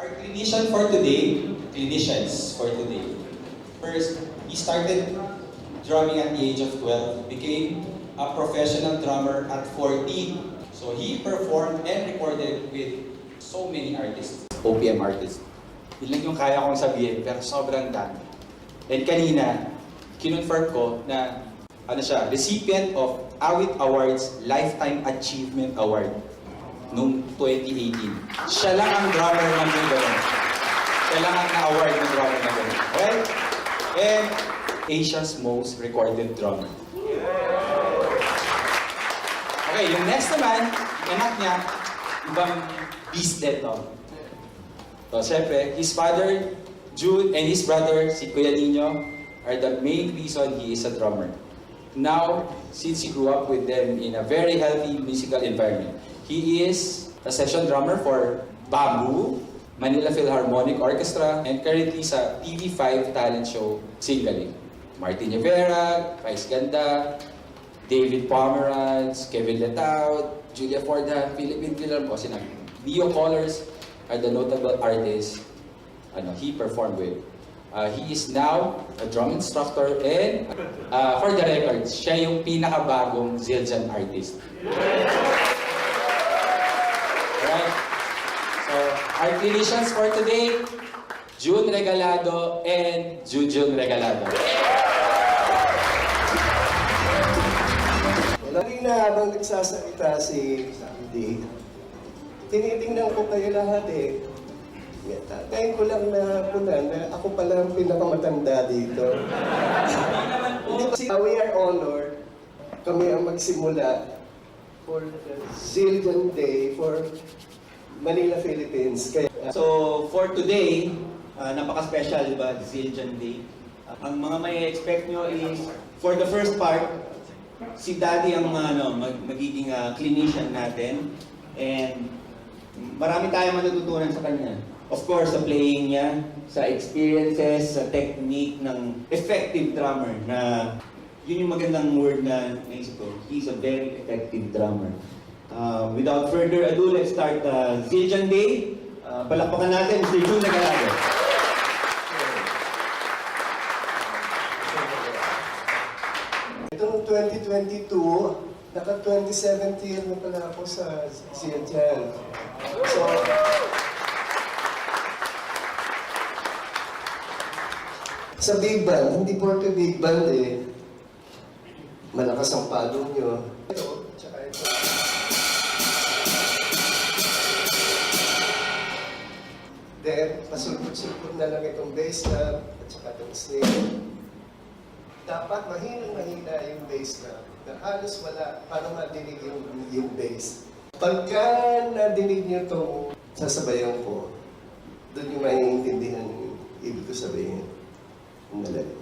Our clinicians for today. First, he started drumming at the age of 12, became a professional drummer at 14. So he performed and recorded with so many artists. OPM artists. Yun lang yung kaya kong sabihin, pero sobrang dami. And kanina, kinonfirm ko na recipient of Awit Awards Lifetime Achievement Award noong 2018. Siya lang ang drummer ng gano'n. Siya lang ang na-award ng drummer na gano'n. Okay? And Asia's most recorded drummer. Okay, yung next naman, anak niya, ibang beast dito. So, syempre, his father, Jude, and his brother, si Kuya Nino, are the main reason he is a drummer. Now, since he grew up with them in a very healthy musical environment, he is a session drummer for Bamboo, Manila Philharmonic Orchestra, and currently sa TV5 talent show, Singaling. Martin Rivera, Vice Ganda, David Pomeranz, Kevin Letaud, Julia Fordham, Philippine Philharmonic, Leo Colors are the notable artists he performed with. He is now a drum instructor and, for the record, siya yung pinakabagong Zildjian artist. Alright? So, our clinicians for today, June Regalado and Jujun Regalado. Kanina habang nagsasalita si Andy, tinitingnan ko kayo lahat eh. Ngayon ko lang na ako pala ang pinakamatanda dito. We are honored. Kami ang magsimula for the Zildjian Day for Manila, Philippines. So, for today, napaka-special, diba? Zildjian Day. Ang mga may expect nyo is, for the first part, si Daddy ang magiging clinician natin. And marami tayong matututunan sa kanya. Of course, sa playing niya, sa experiences, sa technique ng effective drummer na yun yung magandang word na naisip ko. He's a very effective drummer. Without further ado, let's start Zildjian Day. Palakpakan natin, Mr. June Regalado. Itong 2022, naka-27th year na pala ako sa Zildjian. So, sa big band, hindi porke big band eh, malakas ang palo nyo. Ito, tsaka ito. Then, pasulpot-sulpot na lang itong bass drum at saka itong snare. Dapat mahina yung bass drum. Na halos wala para madinig yung bass. Pagka nadinig nyo itong sasabayan ko, doon yung maiintindihan yung ibig ko sabihin. Ang malalim.